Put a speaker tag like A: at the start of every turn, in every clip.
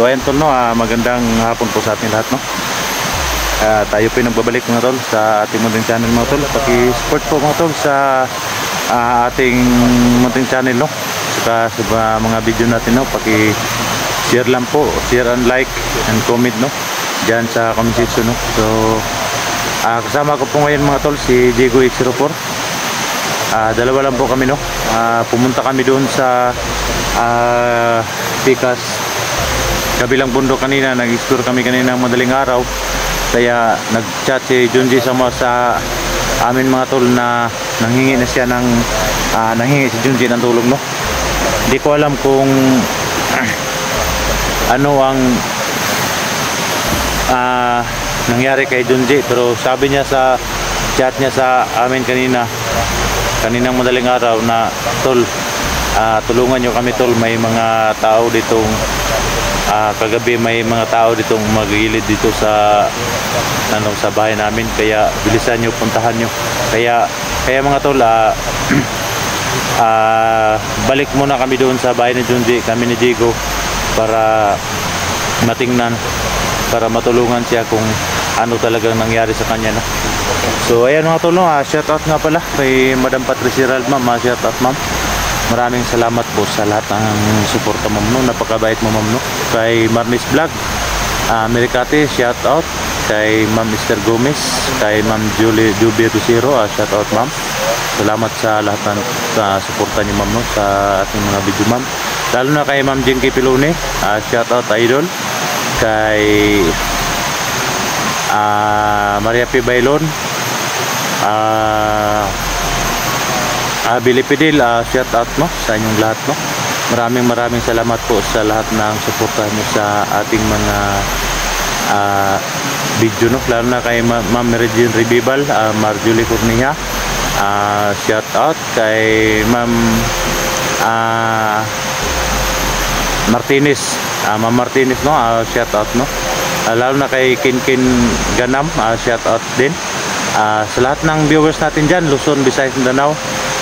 A: So ayan tol no, magandang hapon po sa ating lahat no. Tayo po nagbabalik mga tol sa ating munting channel mga tol. Paki-support po mga tol sa ating munting channel no. Saka sa mga video natin no, paki-share lang po, share and like and comment no diyan sa comment section no. So kasama ko po ngayon mga tol si Diego X04. Dalawa lang po kami no. Pumunta kami doon sa Pikas kabilang bundok kanina. Nag-explore kami kanina ng madaling araw. Kaya nag-chat si Junji sama sa amin mga tol na nanghingi na siya ng nanghingi si Junji ng tulong no. Hindi ko alam kung ano ang nangyari kay Junji, pero sabi niya sa chat niya sa amin kaninang madaling araw na tol, tulungan nyo kami tol, may mga tao ditong kagabi may mga tao ditong magilid dito sa sa bahay namin, kaya bilisan nyo, puntahan nyo. Kaya mga tol, balik muna kami doon sa bahay ni Junji, kami ni Diego, para matingnan, para matulungan siya kung ano talagang nangyari sa kanya no. So ayan mga tol no, shout out nga pala kay Madam Patricia Ralma, shout out ma'am. Maraming salamat po sa lahat ng suporta ma'am no, napakabait mo ma'am no. Kay Marnis Vlog, Mericate, shout out. Kay Ma'am Mr. Gomez, kay Ma'am Julie Rosero, shout out ma'am. Salamat sa lahat ng suporta niyo ma'am no, sa ating mga video ma'am. Lalo na kay Ma'am Jinky Pilone, shout out idol. Kay Maria P. Bailon, Billy Pidil, shout out no sa inyong lahat no. Maraming salamat po sa lahat ng suporta niyo sa ating mga video no. Lalo na kay Ma'am Regine Ribibal, Marjorie Cornea, shout out. Kay Ma'am Martinez, Ma'am Martinez no, shout out no. Lalo na kay Kinkin Ganam, shout out din. Sa lahat ng viewers natin dyan, Luzon, Visayas, Mindanao,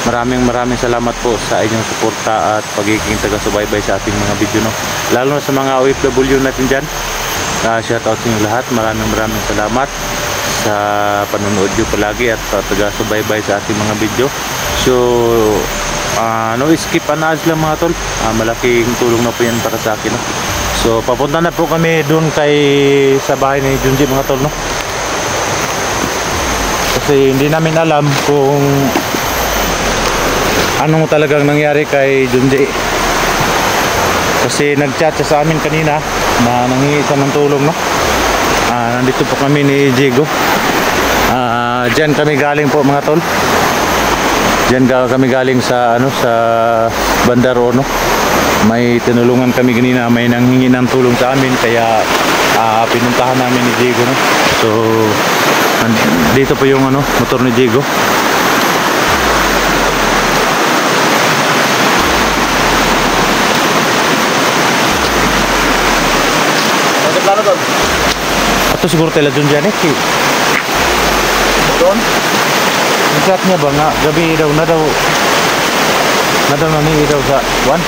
A: maraming salamat po sa inyong suporta at pagiging taga-subaybay sa ating mga video no. Lalo na sa mga OFW natin dyan, shout out sa inyo lahat. Maraming salamat sa panonood nyo palagi at taga-subaybay sa ating mga video. So no skip and ads lang mga tol, malaking tulong na po yan para sa akin no. So papunta na po kami doon sa bahay ni Junji mga tol no. Kasi hindi namin alam kung anong talagang nangyari kay Junji. Kasi nag-chat siya sa amin kanina na nanghingi siya ng tulong no. Nandito po kami ni Diego. Diyan kami galing po mga tol. Diyan kami galing sa sa Bandaro no. May tinulungan kami kanina, may nanghingi ng tulong sa amin, kaya pinuntahan namin ni Diego no. So dito po yung motor ni Diego.
B: Plano doon?
A: Ito siguro tela dun dyan eh.
B: Doon?
A: Ang chat niya ba nga gabi daw nangingi daw sa one?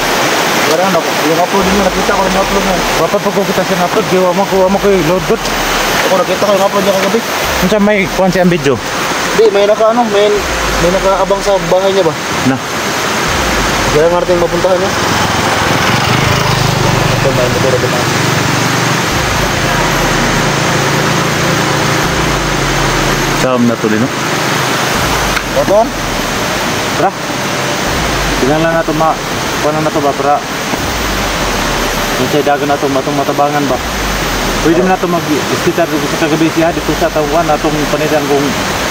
B: Wala na, yung upload niyo, nakita ko yung upload niyo.
A: Bapak ko kita siya upload, gawa mo ko load good.
B: Ako nakita ko yung upload niya kagabi.
A: Kung saan may kuhan siya ang video?
B: Hindi, may nakaabang sa bahay niya ba?
A: Na?
B: Kaya nga natin mapuntahan niya. Ito, may motor na.
A: Saan na tuloy no?
B: Doon?
A: Tara. Tingnan lang natin kuhan na ito ba para kung siya dagan na ito matabangan ba? Pwede mo na ito mag-istitar sa kagabi siya dito sa tawan na itong panidan kung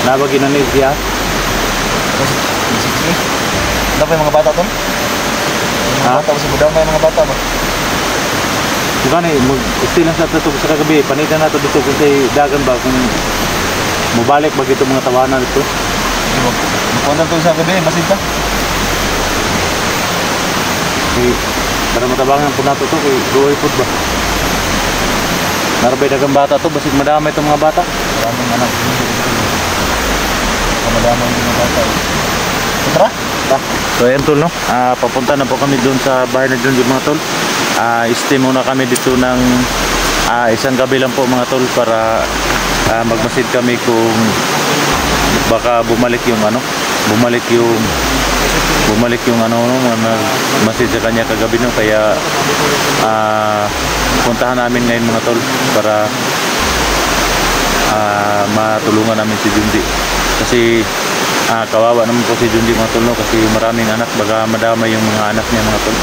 A: nabagi na niya.
B: Sige. Ano ba yung mga bata doon? Mga bata, kasi budang may mga bata ba?
A: Diba na mag-istil lang sa ito sa kagabi, panidan na ito dito kung siya dagan ba, kung mubalik ba ito mga tawanan ito.
B: Punta ito sa gabi, masin ka?
A: Para matabangan po nato ito, kay food ba? Narabay dagang bata ito, basig madamay itong mga bata.
B: Maraming anak. Madamay yung mga bata. Tara?
A: So ayan tol no, papunta na po kami doon sa bahay na Junji mga tol. stay muna kami dito ng isang gabi lang po mga tol para magmasid kami kung baka bumalik yung masid sa kanya kagabi no, kaya puntahan namin ngayon mga tol para matulungan namin si Jundi kasi kawawa naman po si Jundi mga tol no, kasi maraming anak, baka madama yung mga anak niya mga tol.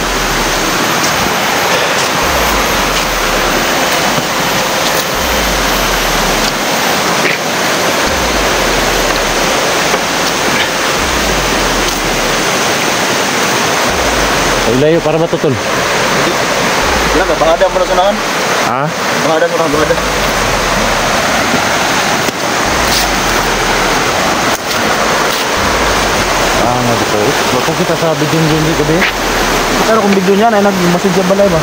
A: Ilayo para matutol.
B: Wala ka, bangada mo na sunahan.
A: Ha?
B: Bangada sunahan, bangada.
A: Nga dito. Bakit kita sa video Jundi gabi?
B: Pero kung video niyan ay nag-message sa balay ba?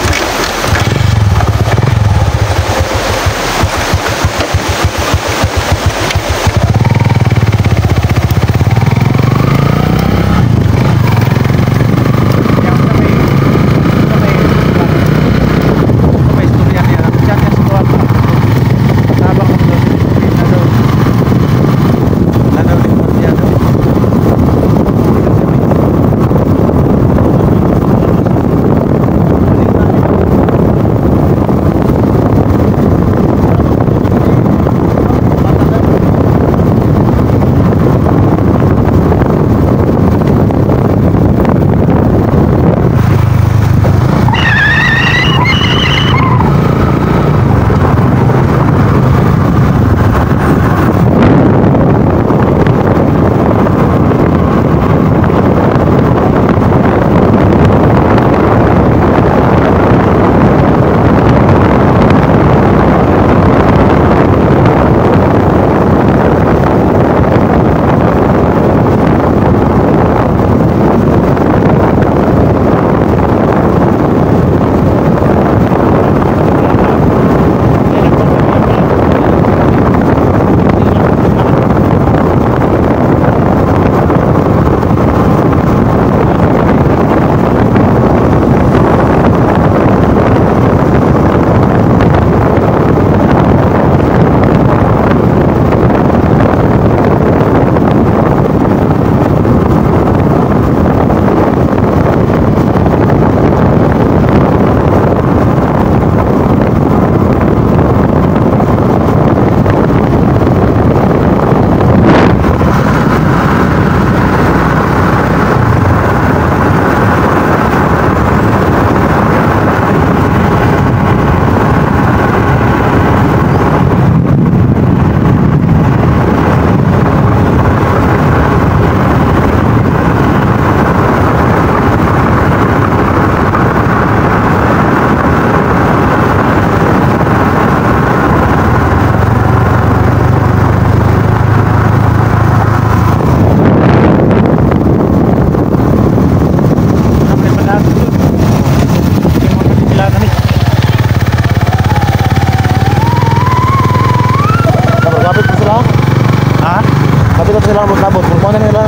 B: Sila labot, kung ano nila.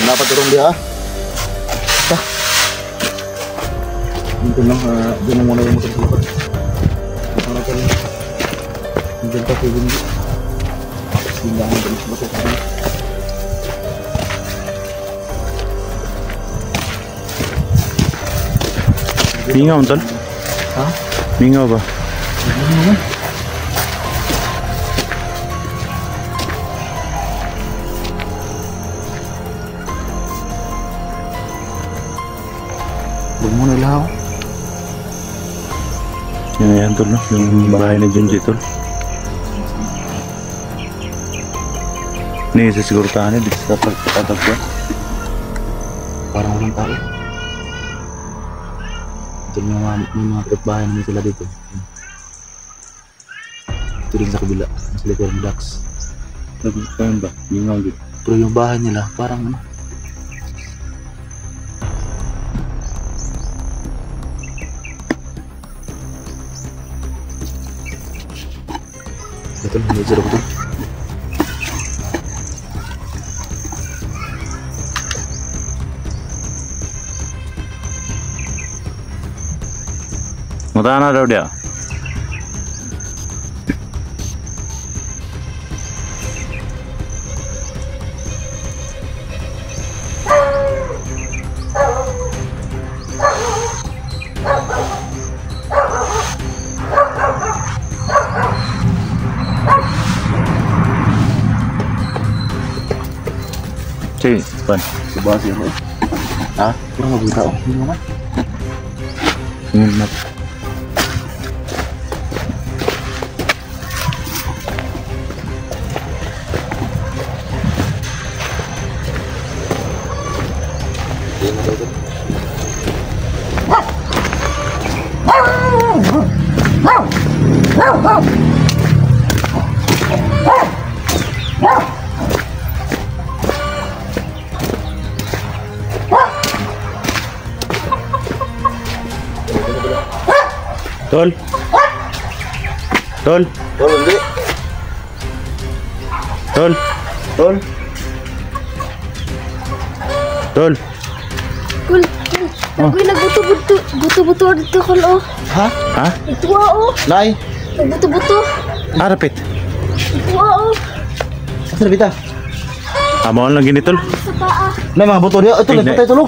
B: Dapat turun dia. Dito lang, doon muna yung motor dito. Diyan pa pwede nyo. Sindahan din sa motor.
A: Mingaw tol?
B: Ha?
A: Mingaw ba?
B: Huwag mo na ilaw.
A: Yan tol no? Yung bahay na Junji tol. Ini sa siguro tahan dito sa pagtatagpuan.
B: Parang walang tao. Ito yung mga bahay namin sila dito. Ito din sa kabila. Sa likod ng ducks.
A: Nagkaroon ba? Yung nga gitu.
B: Pero yung bahay nila, parang ano. Ito na, medyo ko ito.
A: Mata na daw dia. Cik, pan.
B: Sebelah sih, ha? Kurang mau beritahu. Ini mana?
A: Mat. Tol. Tol.
B: Tol, hindi.
A: Tol.
B: Tol.
A: Tol.
C: Kul, Ako'y nagbuto-buto dito ko lo.
B: Ha?
A: Ha?
C: Ito oo.
B: Nay.
C: Nagbuto-buto.
A: Arapit.
C: Ito oo.
B: Asa na kita?
A: Amo lang gini tol.
C: Sa paa.
B: Nay, mga buto niya. Ito,
A: Hindi.
B: nagpatay ito, lo.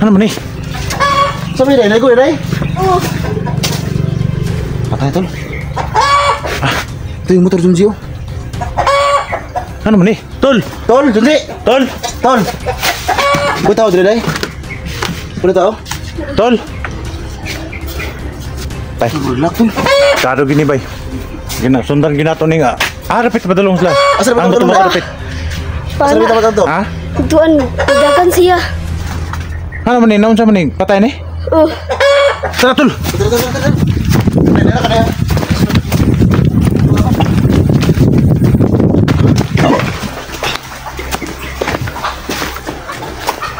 A: Ano man ni?
B: Sabi na, ko nay.
C: Oo.
B: Patay, tol. Ito yung motor Junji, oh.
A: Ano man ni? Tol.
B: Tol, Junji.
A: Tol.
B: Tol. Kau tahu tidak, Day? Kau tahu?
A: Tol. Tay.
B: Bulak, tol.
A: Kado gini bay. Gina sundan ginato ni nga. Arapit padulong sila.
B: Asa na ba
A: Ang
B: padulong
A: tumo
B: ba?
A: arapit.
B: Sabi
C: Pana.
B: tamat to.
A: Ha?
C: Tuan, padakan siya.
A: Ano man ni? Naon sa man ni? Patay ni?
C: Oh.
A: Tara tol.
B: Betul, betul, betul. Nah, kan ya.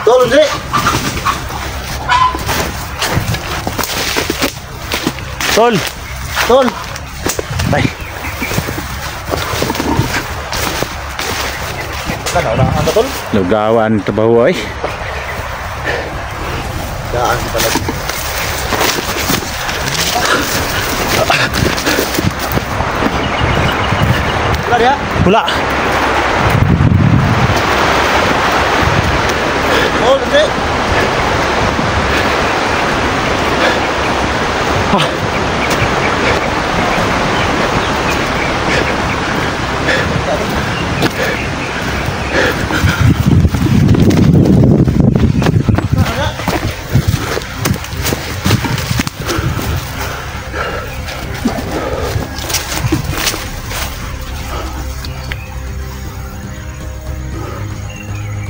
B: Tol, Junji.
A: Tol.
B: Tol.
A: Tay.
B: Kan orang apa, Tol?
A: Lugawan trabaho ay.
B: Daan si pala. Wala dia.
A: Wala.
B: Oh, Junji.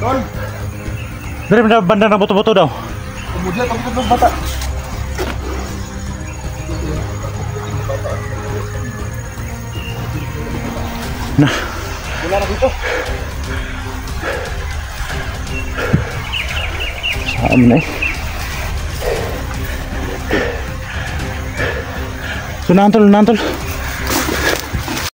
B: Tol.
A: Dari banda na buto-buto daw.
B: Kemudian kamu tutup mata.
A: Nah,
B: Bola na dito.
A: saan na eh. So, nantol.